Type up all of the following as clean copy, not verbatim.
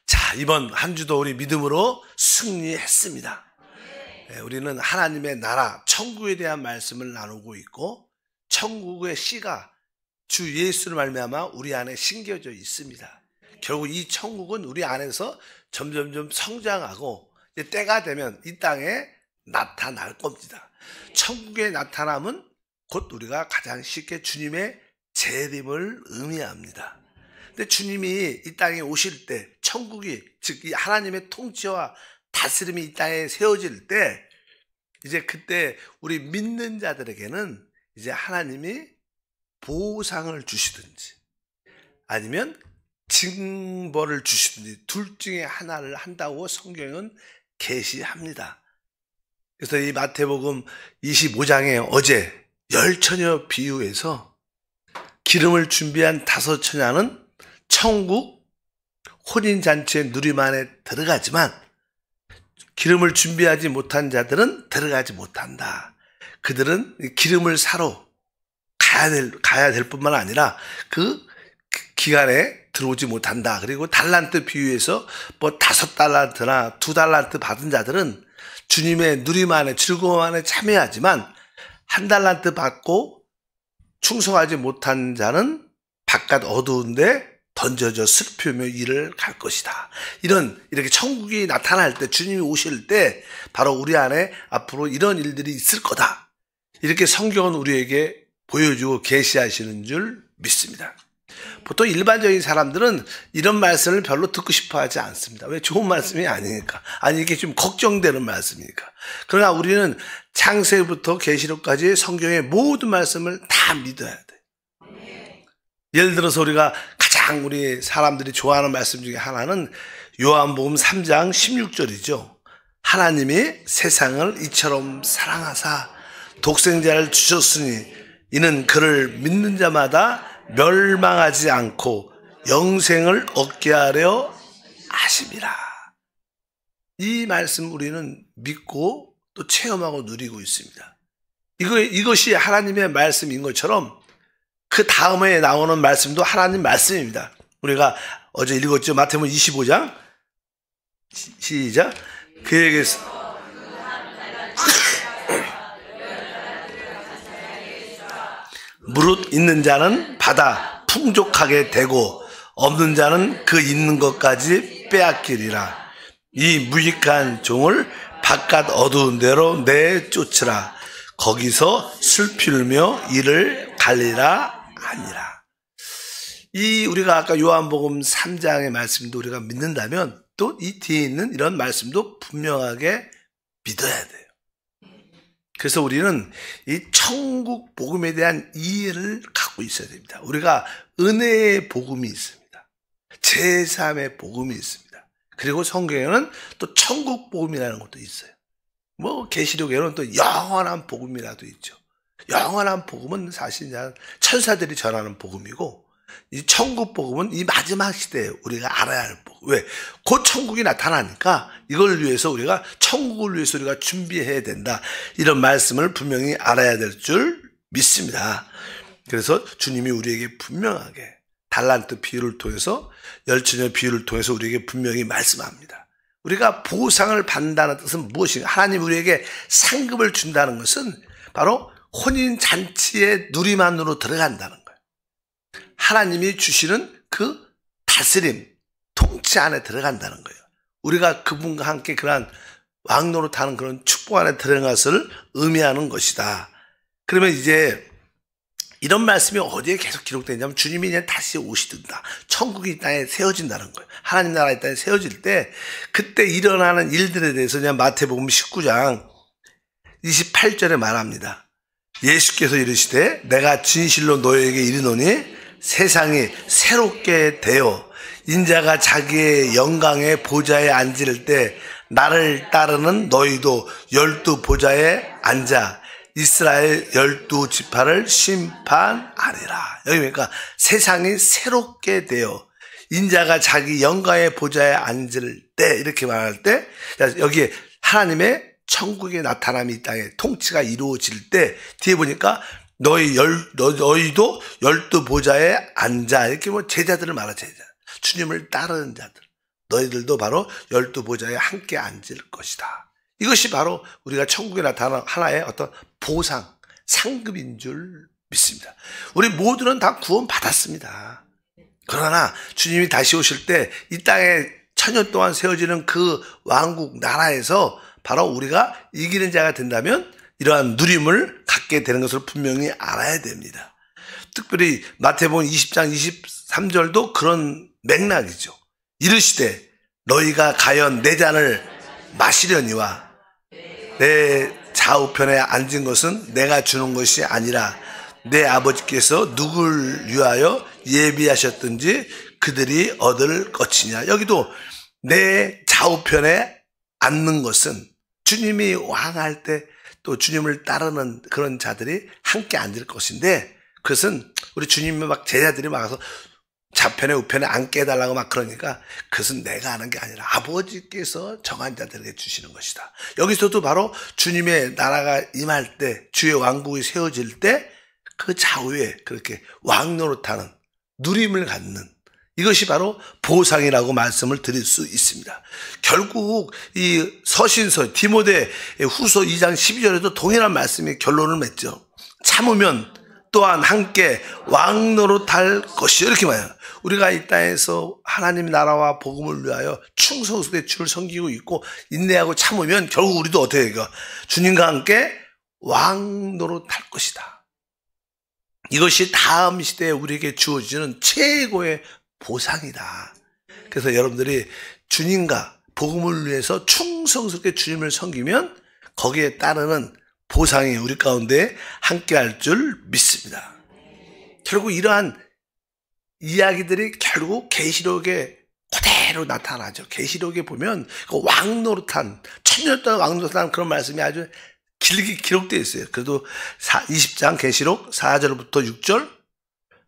자, 이번 한 주도 우리 믿음으로 승리했습니다. 우리는 하나님의 나라, 천국에 대한 말씀을 나누고 있고 천국의 씨가 주 예수를 말미암아 우리 안에 심겨져 있습니다. 결국 이 천국은 우리 안에서 점점점 성장하고 이제 때가 되면 이 땅에 나타날 겁니다. 천국의 나타남은 곧 우리가 가장 쉽게 주님의 재림을 의미합니다. 근데 주님이 이 땅에 오실 때 천국이 즉 이 하나님의 통치와 다스림이 이 땅에 세워질 때 이제 그때 우리 믿는 자들에게는 이제 하나님이 보상을 주시든지 아니면 징벌을 주시든지 둘 중에 하나를 한다고 성경은 계시합니다. 그래서 이 마태복음 25장에 어제 열처녀 비유에서 기름을 준비한 5처녀는 천국 혼인잔치의 누림 안에 들어가지만 기름을 준비하지 못한 자들은 들어가지 못한다. 그들은 기름을 사러 가야 될 뿐만 아니라 그 기간에 들어오지 못한다. 그리고 달란트 비유에서 뭐 5달란트나 2달란트 받은 자들은 주님의 누림 안에 즐거움 안에 참여하지만 1달란트 받고 충성하지 못한 자는 바깥 어두운데 던져져 슬프며 이를 갈 것이다. 이렇게 천국이 나타날 때 주님이 오실 때 바로 우리 안에 앞으로 이런 일들이 있을 거다. 이렇게 성경은 우리에게 보여주고 계시하시는 줄 믿습니다. 보통 일반적인 사람들은 이런 말씀을 별로 듣고 싶어 하지 않습니다. 왜? 좋은 말씀이 아니니까. 아니 이게 좀 걱정되는 말씀이니까. 그러나 우리는 창세부터 계시록까지 성경의 모든 말씀을 다 믿어야 돼. 예를 들어서 우리가 가장 우리 사람들이 좋아하는 말씀 중에 하나는 요한복음 3장 16절이죠. 하나님이 세상을 이처럼 사랑하사 독생자를 주셨으니 이는 그를 믿는 자마다 멸망하지 않고 영생을 얻게 하려 하심이라. 이 말씀 우리는 믿고 또 체험하고 누리고 있습니다. 이것이 하나님의 말씀인 것처럼 그 다음에 나오는 말씀도 하나님 말씀입니다. 우리가 어제 읽었죠. 마태복음 25장 시작. 그에게서 무릇 있는 자는 받아 풍족하게 되고 없는 자는 그 있는 것까지 빼앗기리라. 이 무익한 종을 바깥 어두운 데로 내쫓으라. 거기서 슬피 울며 이를 갈리라 하니라. 우리가 아까 요한복음 3장의 말씀도 우리가 믿는다면 또 이 뒤에 있는 이런 말씀도 분명하게 믿어야 돼요. 그래서 우리는 이 천국 복음에 대한 이해를 갖고 있어야 됩니다. 우리가 은혜의 복음이 있습니다. 제3의 복음이 있습니다. 그리고 성경에는 또 천국 복음이라는 것도 있어요. 뭐 계시록에는 또 영원한 복음이라도 있죠. 영원한 복음은 사실 천사들이 전하는 복음이고 이 천국 복음은 이 마지막 시대에 우리가 알아야 할 복음. 왜? 곧 천국이 나타나니까 이걸 위해서 우리가 천국을 위해서 우리가 준비해야 된다. 이런 말씀을 분명히 알아야 될 줄 믿습니다. 그래서 주님이 우리에게 분명하게 달란트 비유를 통해서 열처녀 비유를 통해서 우리에게 분명히 말씀합니다. 우리가 보상을 받는다는 뜻은 무엇인가? 하나님 우리에게 상급을 준다는 것은 바로 혼인잔치의 누림 안으로 들어간다는 거예요. 하나님이 주시는 그 다스림, 통치 안에 들어간다는 거예요. 우리가 그분과 함께 그러한 왕노릇하는 그런 축복 안에 들어간 것을 의미하는 것이다. 그러면 이제 이런 말씀이 어디에 계속 기록되냐면 주님이 이제 다시 오시든다. 천국이 이 땅에 세워진다는 거예요. 하나님 나라 이 땅에 세워질 때 그때 일어나는 일들에 대해서 그냥 마태복음 19장 28절에 말합니다. 예수께서 이르시되 내가 진실로 너희에게 이르노니 세상이 새롭게 되어 인자가 자기의 영광의 보좌에 앉을 때 나를 따르는 너희도 12 보좌에 앉아 이스라엘 12지파를 심판하리라. 여기 그러니까 세상이 새롭게 되어 인자가 자기 영광의 보좌에 앉을 때 이렇게 말할 때 여기에 하나님의 천국의 나타남이 이 땅에 통치가 이루어질 때 뒤에 보니까 너희도 12 보좌에 앉아 이렇게 뭐 제자들을 말하 제자 주님을 따르는 자들 너희들도 바로 12보좌에 함께 앉을 것이다. 이것이 바로 우리가 천국에 나타나는 하나의 어떤 보상, 상급인 줄 믿습니다. 우리 모두는 다 구원 받았습니다. 그러나 주님이 다시 오실 때 이 땅에 천년 동안 세워지는 그 왕국 나라에서 바로 우리가 이기는 자가 된다면 이러한 누림을 갖게 되는 것을 분명히 알아야 됩니다. 특별히 마태복음 20장 23절도 그런 맥락이죠. 이르시되 너희가 가연 내 잔을 마시려니와 내 좌우편에 앉은 것은 내가 주는 것이 아니라 내 아버지께서 누굴 위하여 예비하셨든지 그들이 얻을 것이냐. 여기도 내 좌우편에 앉는 것은 주님이 왕할 때 또 주님을 따르는 그런 자들이 함께 앉을 것인데, 그것은 우리 주님의 막 제자들이 막 와서 좌편에 우편에 앉게 해달라고 막 그러니까 그것은 내가 하는 게 아니라 아버지께서 정한 자들에게 주시는 것이다. 여기서도 바로 주님의 나라가 임할 때, 주의 왕국이 세워질 때 그 좌우에 그렇게 왕노릇하는 누림을 갖는, 이것이 바로 보상이라고 말씀을 드릴 수 있습니다. 결국 이 서신서 디모데 후서 2장 12절에도 동일한 말씀이 결론을 맺죠. 참으면 또한 함께 왕노릇할 것이요, 이렇게 말해요. 우리가 이 땅에서 하나님 나라와 복음을 위하여 충성스레 주를 섬기고 있고 인내하고 참으면 결국 우리도 어떻게 해요? 주님과 함께 왕노릇할 것이다. 이것이 다음 시대에 우리에게 주어지는 최고의 보상이다. 그래서 여러분들이 주님과 복음을 위해서 충성스럽게 주님을 섬기면 거기에 따르는 보상이 우리 가운데 함께할 줄 믿습니다. 결국 이러한 이야기들이 결국 계시록에 그대로 나타나죠. 계시록에 보면 왕노릇한, 천년 동안 왕노릇한 그런 말씀이 아주 길게 기록되어 있어요. 그래도 20장 계시록 4절부터 6절,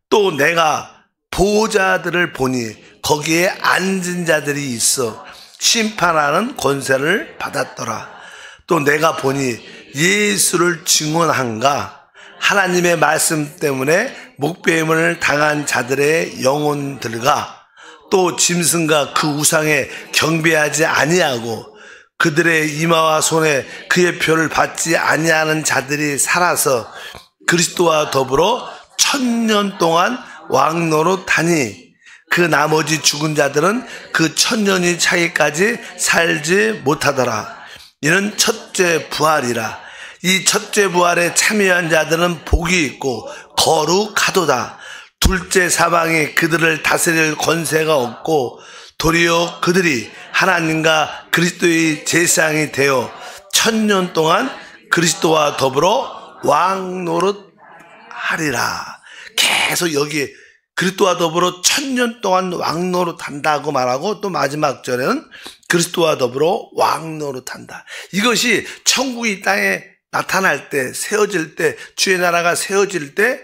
또 내가 보좌들을 보니 거기에 앉은 자들이 있어 심판하는 권세를 받았더라. 또 내가 보니 예수를 증언한가 하나님의 말씀 때문에 목배임을 당한 자들의 영혼들과 또 짐승과 그 우상에 경배하지 아니하고 그들의 이마와 손에 그의 표를 받지 아니하는 자들이 살아서 그리스도와 더불어 1000년 동안 왕노릇하니 그 나머지 죽은 자들은 그 1000년이 차기까지 살지 못하더라. 이는 첫째 부활이라. 이 첫째 부활에 참여한 자들은 복이 있고 거룩하도다. 둘째 사망이 그들을 다스릴 권세가 없고 도리어 그들이 하나님과 그리스도의 제사장이 되어 1000년 동안 그리스도와 더불어 왕노릇하리라. 계속 여기 그리스도와 더불어 1000년 동안 왕노릇한다고 말하고 또 마지막 절에는 그리스도와 더불어 왕노릇한다. 이것이 천국이 이 땅에 나타날 때, 세워질 때, 주의 나라가 세워질 때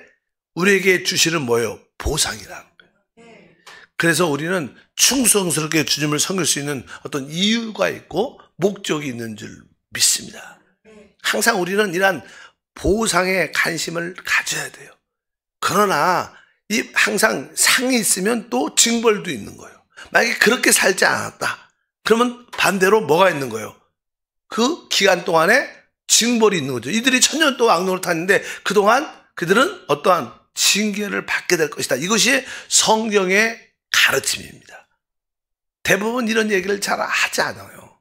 우리에게 주시는 뭐예요? 보상이라는 거예요. 그래서 우리는 충성스럽게 주님을 섬길 수 있는 어떤 이유가 있고 목적이 있는 줄 믿습니다. 항상 우리는 이러한 보상에 관심을 가져야 돼요. 그러나 이 항상 상이 있으면 또 징벌도 있는 거예요. 만약에 그렇게 살지 않았다, 그러면 반대로 뭐가 있는 거예요? 그 기간 동안에 징벌이 있는 거죠. 이들이 1000년 동안 왕노릇하는데 그동안 그들은 어떠한 징계를 받게 될 것이다. 이것이 성경의 가르침입니다. 대부분 이런 얘기를 잘 하지 않아요.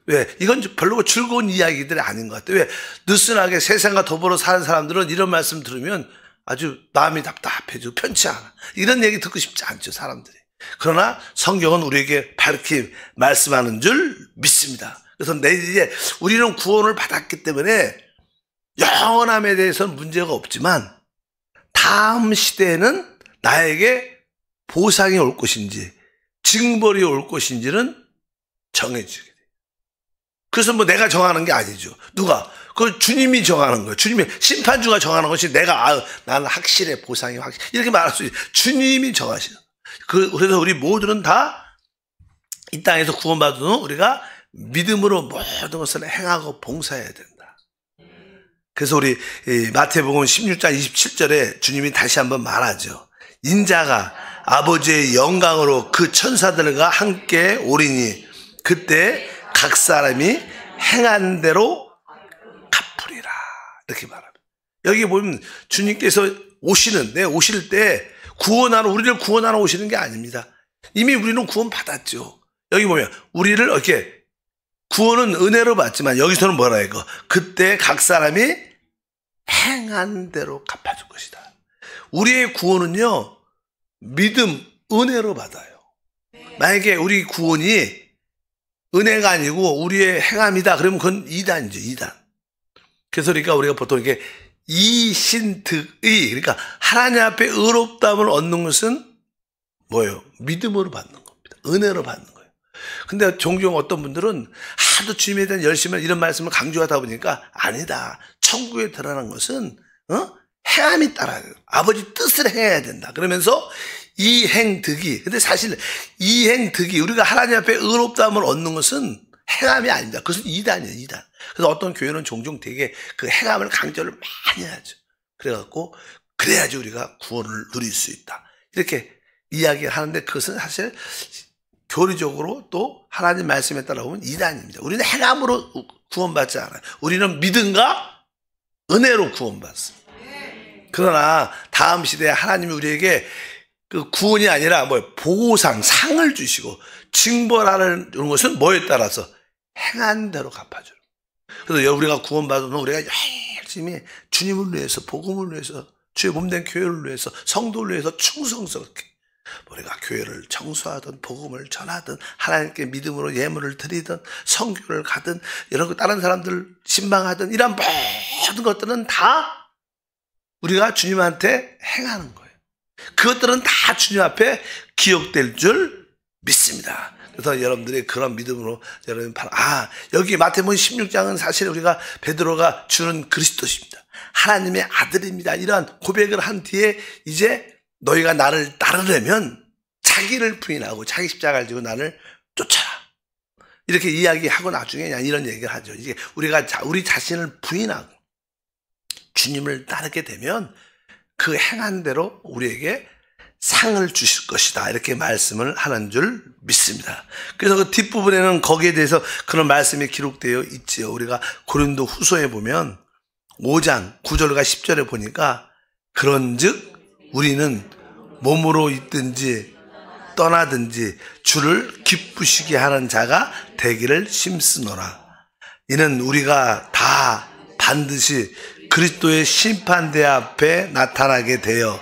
왜? 이건 별로 즐거운 이야기들이 아닌 것 같아요. 왜? 느슨하게 세상과 더불어 사는 사람들은 이런 말씀 들으면 아주 마음이 답답해지고 편치 않아. 이런 얘기 듣고 싶지 않죠, 사람들이. 그러나 성경은 우리에게 밝히 말씀하는 줄 믿습니다. 그래서 이제 우리는 구원을 받았기 때문에 영원함에 대해서는 문제가 없지만 다음 시대에는 나에게 보상이 올 것인지 징벌이 올 것인지는 정해지게 돼요. 그래서 뭐 내가 정하는 게 아니죠. 누가? 그 주님이 정하는 거예요. 주님이 심판주가 정하는 것이 내가 나는 확실해, 보상이 확실해, 이렇게 말할 수 있어요. 주님이 정하시는. 그래서 우리 모두는 다 이 땅에서 구원받은 후 우리가 믿음으로 모든 것을 행하고 봉사해야 된다. 그래서 우리 마태복음 16장 27절에 주님이 다시 한번 말하죠. 인자가 아버지의 영광으로 그 천사들과 함께 오리니 그때 각 사람이 행한 대로 갚으리라. 이렇게 말합니다. 여기 보면 주님께서 오실 때 우리를 구원하러 오시는 게 아닙니다. 이미 우리는 구원 받았죠. 여기 보면 우리를 이렇게 구원은 은혜로 받지만 여기서는 뭐라 해요? 그때 각 사람이 행한 대로 갚아줄 것이다. 우리의 구원은요, 믿음, 은혜로 받아요. 만약에 우리 구원이 은혜가 아니고 우리의 행함이다. 그러면 그건 이단이죠, 이단. 그래서 그러니까 우리가 보통 이렇게 이신득의, 그러니까 하나님 앞에 의롭다함을 얻는 것은 뭐예요? 믿음으로 받는 겁니다. 은혜로 받는 거예요. 근데 종종 어떤 분들은 하도 주님에 대한 열심을 이런 말씀을 강조하다 보니까 아니다. 천국에 들어가는 것은 행함이 따라야 돼요. 아버지 뜻을 행해야 된다. 그러면서 이행득이, 근데 사실 이행득이 우리가 하나님 앞에 의롭다함을 얻는 것은 행함이 아닙니다. 그것은 이단이에요, 이단. 그래서 어떤 교회는 종종 되게 그 행함을 강조를 많이 하죠. 그래갖고 그래야지 우리가 구원을 누릴 수 있다. 이렇게 이야기를 하는데 그것은 사실 교리적으로 또 하나님 말씀에 따라 보면 이단입니다. 우리는 행함으로 구원받지 않아요. 우리는 믿음과 은혜로 구원받습니다. 그러나 다음 시대에 하나님이 우리에게 그 구원이 아니라 보상, 상을 주시고 징벌하는 것은 뭐에 따라서 행한 대로 갚아주는. 그래서 우리가 구원받으면 우리가 열심히 주님을 위해서, 복음을 위해서, 주의 몸된 교회를 위해서, 성도를 위해서 충성스럽게 우리가 교회를 청소하든 복음을 전하든 하나님께 믿음으로 예물을 드리든 선교를 가든 이런 거 다른 사람들 신방하든 이런 모든 것들은 다 우리가 주님한테 행하는 거예요. 그것들은 다 주님 앞에 기억될 줄 믿습니다. 그래서 여러분들이 그런 믿음으로 여러분 여기 마태복음 16장은 사실 우리가 베드로가 주는 그리스도십니다. 하나님의 아들입니다. 이러한 고백을 한 뒤에 이제 너희가 나를 따르려면 자기를 부인하고 자기 십자가를 지고 나를 쫓아라. 이렇게 이야기하고 나중에 이런 얘기를 하죠. 이제 우리가 우리 자신을 부인하고 주님을 따르게 되면 그 행한 대로 우리에게 상을 주실 것이다. 이렇게 말씀을 하는 줄 믿습니다. 그래서 그 뒷부분에는 거기에 대해서 그런 말씀이 기록되어 있지요. 우리가 고린도 후서에 보면 5장 9절과 10절에 보니까 그런즉 우리는 몸으로 있든지 떠나든지 주를 기쁘시게 하는 자가 되기를 힘쓰노라. 이는 우리가 다 반드시 그리스도의 심판대 앞에 나타나게 되어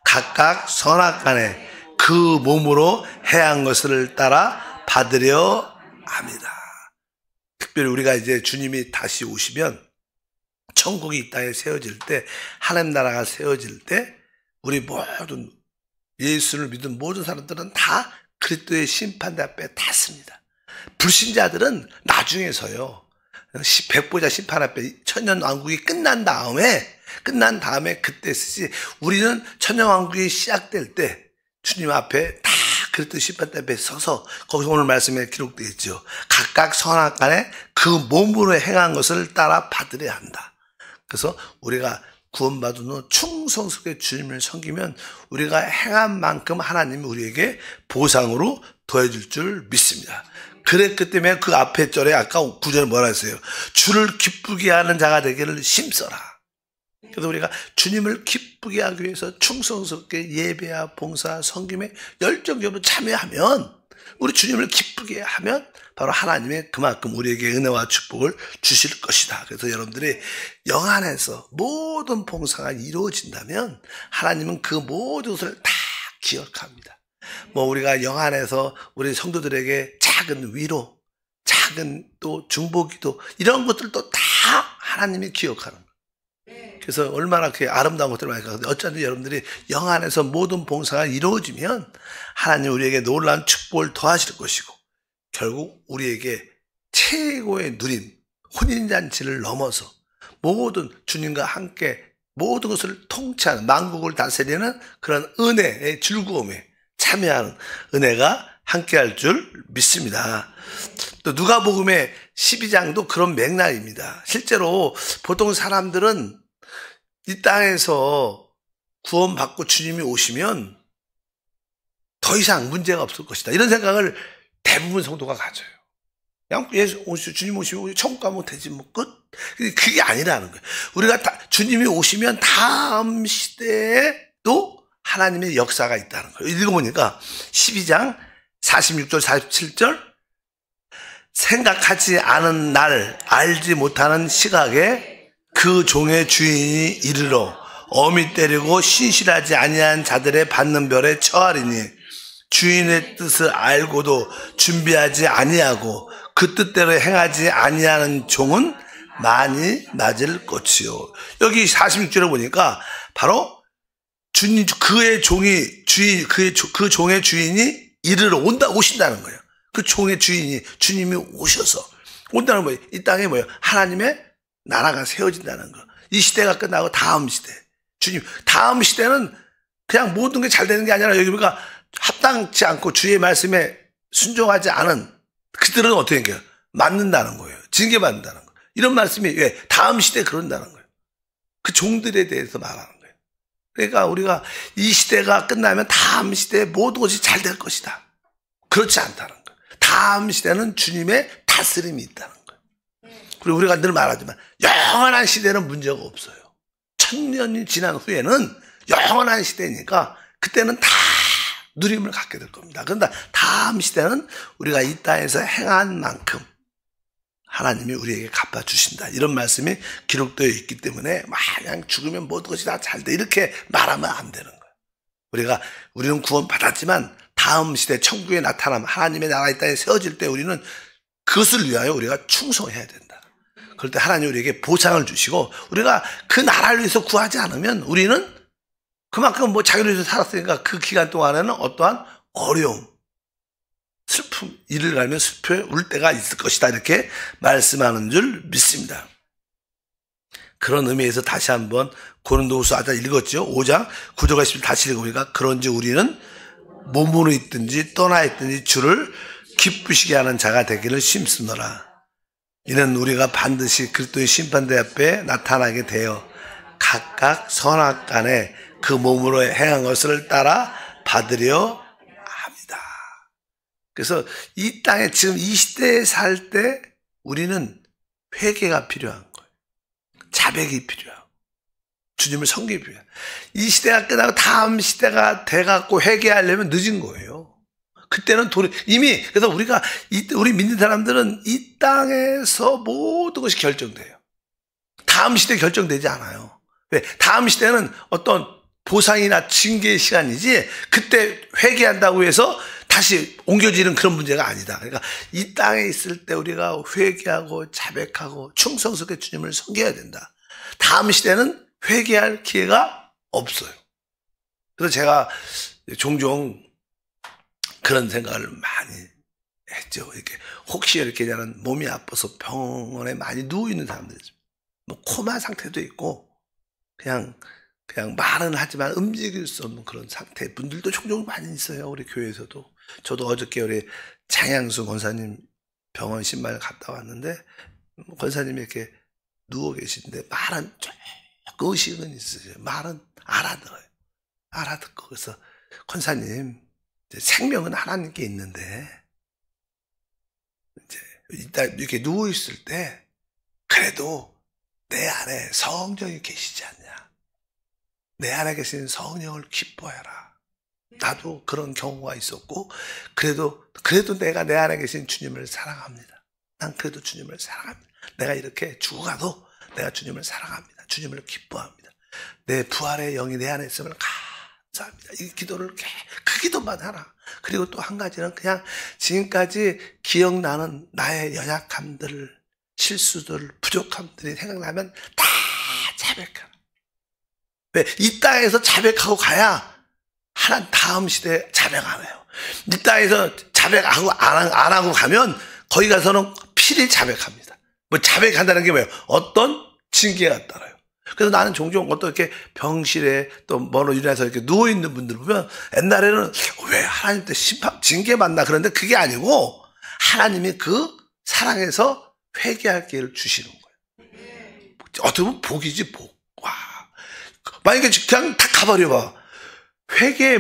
각각 선악간에 그 몸으로 해한 것을 따라 받으려 합니다. 특별히 우리가 이제 주님이 다시 오시면 천국이 이 땅에 세워질 때, 하나님 나라가 세워질 때 우리 모든 예수를 믿은 모든 사람들은 다 그리스도의 심판대 앞에 탔습니다. 불신자들은 나중에서요, 백보자 심판 앞에 천년왕국이 끝난 다음에 그때 쓰지. 우리는 천년왕국이 시작될 때 주님 앞에 다 그리스도 심판대 앞에 서서 거기서 오늘 말씀에 기록되어 있죠. 각각 선악간에 그 몸으로 행한 것을 따라 받으려야 한다. 그래서 우리가 구원받은 후 충성스럽게 주님을 섬기면 우리가 행한 만큼 하나님이 우리에게 보상으로 더해줄 줄 믿습니다. 그랬기 때문에 그 앞에 절에 아까 9절에 뭐라 했어요? 주를 기쁘게 하는 자가 되기를 힘써라. 그래서 우리가 주님을 기쁘게 하기 위해서 충성스럽게 예배와 봉사, 섬김에 열정적으로 참여하면, 우리 주님을 기쁘게 하면 바로 하나님의 그만큼 우리에게 은혜와 축복을 주실 것이다. 그래서 여러분들이 영 안에서 모든 봉사가 이루어진다면 하나님은 그 모든 것을 다 기억합니다. 우리가 영 안에서 우리 성도들에게 작은 위로, 작은 또 중보기도, 이런 것들도 다 하나님이 기억하는 거예요. 그래서 얼마나 그 아름다운 것들을 많이 가는데, 어쩐지 여러분들이 영 안에서 모든 봉사가 이루어지면 하나님 우리에게 놀라운 축복을 더하실 것이고, 결국 우리에게 최고의 누림, 혼인잔치를 넘어서 모든 주님과 함께 모든 것을 통치하는, 만국을 다스리는 그런 은혜의 즐거움에 참여하는 은혜가 함께할 줄 믿습니다. 또 누가복음의 12장도 그런 맥락입니다. 실제로 보통 사람들은 이 땅에서 구원받고 주님이 오시면 더 이상 문제가 없을 것이다. 이런 생각을 대부분 성도가 가져요. 그냥 주님 오시면 천국 가면 되지 뭐 끝. 그게 아니라는 거예요. 우리가 주님이 오시면 다음 시대에도 하나님의 역사가 있다는 거예요. 읽어보니까 12장 46절 47절 생각하지 않은 날 알지 못하는 시각에 그 종의 주인이 이르러 어미 때리고 신실하지 아니한 자들의 받는 별에 처하리니 주인의 뜻을 알고도 준비하지 아니하고 그 뜻대로 행하지 아니하는 종은 많이 맞을 것이요. 여기 46절에 보니까 바로 주님 그의 종이 주인 그 종의 주인이 이르러 오신다는 거예요. 그 종의 주인이 주님이 오셔서 온다는 거예요. 이 땅에 뭐예요? 하나님의 나라가 세워진다는 거. 이 시대가 끝나고 다음 시대. 주님 다음 시대는 그냥 모든 게 잘 되는 게 아니라 여기 보니까 합당치 않고 주의 말씀에 순종하지 않은 그들은 어떻게 해요? 맞는다는 거예요. 징계받는다는 거예요. 이런 말씀이 왜 다음 시대에 그런다는 거예요. 그 종들에 대해서 말하는 거예요. 그러니까 우리가 이 시대가 끝나면 다음 시대에 모든 것이 잘 될 것이다. 그렇지 않다는 거예요. 다음 시대는 주님의 다스림이 있다는 거예요. 그리고 우리가 늘 말하지만 영원한 시대는 문제가 없어요. 1000년이 지난 후에는 영원한 시대니까 그때는 다 누림을 갖게 될 겁니다. 그런데 다음 시대는 우리가 이 땅에서 행한 만큼 하나님이 우리에게 갚아주신다. 이런 말씀이 기록되어 있기 때문에 그냥 죽으면 모든 것이 다 잘 돼. 이렇게 말하면 안 되는 거예요. 우리는 구원 받았지만 다음 시대 천국에 나타나면 하나님의 나라 이 땅에 세워질 때 우리는 그것을 위하여 우리가 충성해야 된다. 그럴 때 하나님이 우리에게 보상을 주시고 우리가 그 나라를 위해서 구하지 않으면 우리는 그만큼 자기를 위해서 살았으니까 그 기간 동안에는 어떠한 어려움, 슬픔, 이를 갈면 슬퍼에 울 때가 있을 것이다. 이렇게 말씀하는 줄 믿습니다. 그런 의미에서 다시 한번 고린도후서 아까 읽었죠. 5장 9절과 10절 다시 읽어보니까 그런지 우리는 몸으로 있든지 떠나 있든지 주를 기쁘시게 하는 자가 되기를 힘쓰노라. 이는 우리가 반드시 그리스도의 심판대 앞에 나타나게 되어 각각 선악간에 그 몸으로 행한 것을 따라 받으려 합니다. 그래서 이 땅에 지금 이 시대에 살 때 우리는 회개가 필요한 거예요. 자백이 필요하고 주님을 섬기기 필요해요. 이 시대가 끝나고 다음 시대가 돼갖고 회개하려면 늦은 거예요. 그때는 이미 그래서 우리 믿는 사람들은 이 땅에서 모든 것이 결정돼요. 다음 시대 결정되지 않아요. 왜? 다음 시대는 어떤 보상이나 징계의 시간이지 그때 회개한다고 해서 다시 옮겨지는 그런 문제가 아니다. 그러니까 이 땅에 있을 때 우리가 회개하고 자백하고 충성스럽게 주님을 섬겨야 된다. 다음 시대는 회개할 기회가 없어요. 그래서 제가 종종 그런 생각을 많이 했죠. 이렇게 혹시 이렇게 나는 몸이 아파서 병원에 많이 누워 있는 사람들, 코마 상태도 있고 그냥 말은 하지만 움직일 수 없는 그런 상태 분들도 종종 많이 있어요. 우리 교회에서도. 저도 어저께 우리 장양수 권사님 병원 신발 갔다 왔는데 권사님이 이렇게 누워 계신데 말은 조금 의식은 있으세요. 말은 알아들어요. 알아듣고 그래서 권사님 생명은 하나님께 있는데 이제 일단 이렇게 누워 있을 때 그래도 내 안에 성령이 계시지 않냐. 내 안에 계신 성령을 기뻐해라. 나도 그런 경우가 있었고 그래도 내가 내 안에 계신 주님을 사랑합니다. 난 그래도 주님을 사랑합니다. 내가 이렇게 죽어가도 내가 주님을 사랑합니다. 주님을 기뻐합니다. 내 부활의 영이 내 안에 있음을 감사합니다. 이 기도를 그 기도만 하라. 그리고 또 한 가지는 그냥 지금까지 기억나는 나의 연약함들, 실수들, 부족함들이 생각나면 다 자백하라. 왜? 이 땅에서 자백하고 가야 하나님 다음 시대에 자백 안 해요. 이 땅에서 자백하고 안 하고 가면 거기 가서는 필히 자백합니다. 자백한다는 게 뭐예요? 어떤 징계가 따라요. 그래서 나는 종종 어떤 이렇게 병실에 또 뭐로 일해서 이렇게 누워있는 분들 보면 옛날에는 왜 하나님 때 징계 받나 그런데 그게 아니고 하나님이 그 사랑에서 회개할 기회를 주시는 거예요. 어떻게 보면 복이지 복. 와. 만약에 그냥 다 가버려봐. 회개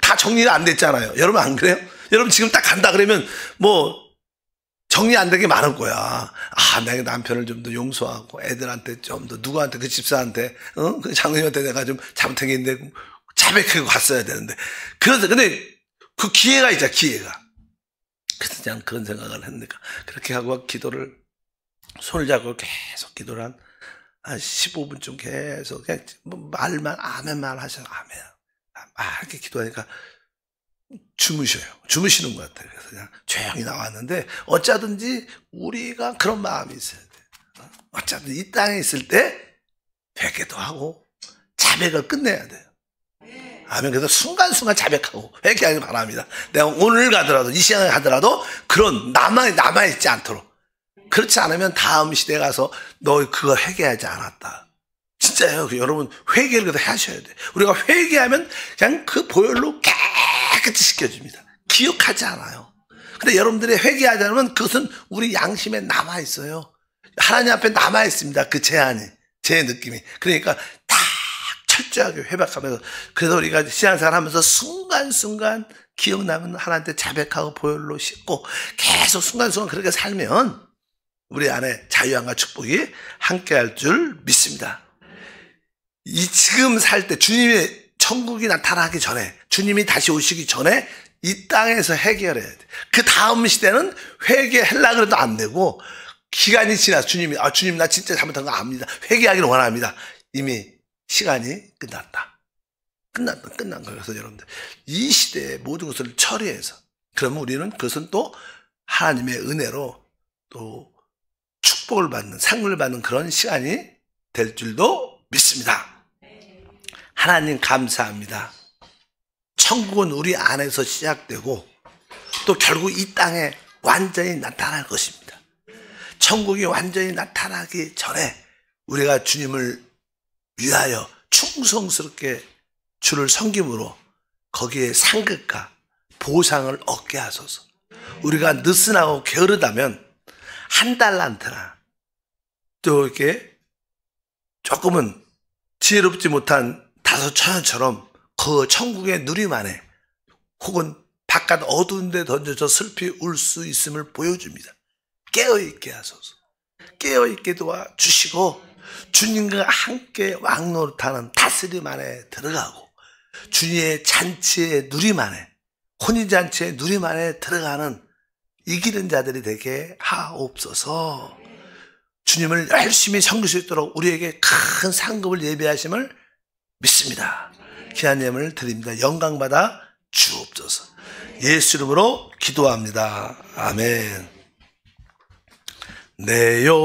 다 정리가 안 됐잖아요. 여러분 안 그래요? 여러분 지금 딱 간다 그러면 정리 안 된 게 많을 거야. 아, 내가 남편을 좀 더 용서하고 애들한테 좀 더 누구한테 그 집사한테 그 장로님한테 내가 좀 잘못한 게 있는데 자백하고 갔어야 되는데. 근데 그 기회가 있잖아, 기회가. 그래서 그냥 그런 생각을 했으니까 그렇게 하고 기도를 손을 잡고 계속 기도를 한 15분쯤 계속 그냥 말만 아멘만 하셔서 아멘. 이렇게 기도하니까 주무시는 것 같아요. 그래서 그냥 조용히 나왔는데 어쩌든지 우리가 그런 마음이 있어야 돼요. 어쩌든지 이 땅에 있을 때 회개도 하고 자백을 끝내야 돼요. 아멘. 그래서 순간순간 자백하고 회개하기 바랍니다. 내가 오늘 가더라도 이 시간에 가더라도 그런 남아있지 않도록. 그렇지 않으면 다음 시대에 가서 너 그거 회개하지 않았다. 진짜요. 여러분 회개를 하셔야 돼요. 우리가 회개하면 그냥 그 보혈로 깨끗이 씻겨줍니다. 기억하지 않아요. 근데 여러분들이 회개하지 않으면 그것은 우리 양심에 남아있어요. 하나님 앞에 남아있습니다. 그 제 느낌이. 그러니까 딱 철저하게 회박하면서 그래서 우리가 신앙생활 하면서 순간순간 기억나면 하나님한테 자백하고 보혈로 씻고 계속 순간순간 그렇게 살면 우리 안에 자유함과 축복이 함께할 줄 믿습니다. 지금 살 때 주님의 천국이 나타나기 전에 주님이 다시 오시기 전에 이 땅에서 해결해야 돼. 그 다음 시대는 회개하려고 해도 안 되고 기간이 지나서 주님 나 진짜 잘못한 거 압니다. 회개하기를 원합니다. 이미 시간이 끝났다. 끝난 거예요. 그래서 여러분들 이 시대의 모든 것을 처리해서 그러면 우리는 그것은 또 하나님의 은혜로 또 축복을 받는 상을 받는 그런 시간이 될 줄도 믿습니다. 하나님 감사합니다. 천국은 우리 안에서 시작되고 또 결국 이 땅에 완전히 나타날 것입니다. 천국이 완전히 나타나기 전에 우리가 주님을 위하여 충성스럽게 주를 섬김으로 거기에 상급과 보상을 얻게 하소서. 우리가 느슨하고 게으르다면 한 달란트나 또 이렇게 조금은 지혜롭지 못한 5천원처럼 그 천국의 누림 안에 혹은 바깥 어두운 데 던져서 슬피 울 수 있음을 보여줍니다. 깨어있게 하소서. 깨어있게 도와주시고 주님과 함께 왕노릇하는 다스림 안에 들어가고 주님의 잔치의 누림 안에 혼인잔치의 누림 안에 들어가는 이기는 자들이 되게 하옵소서. 주님을 열심히 섬길 수 있도록 우리에게 큰 상급을 예비하심을 믿습니다. 귀한 예물을 드립니다. 영광받아 주옵소서. 예수 이름으로 기도합니다. 아멘. 내요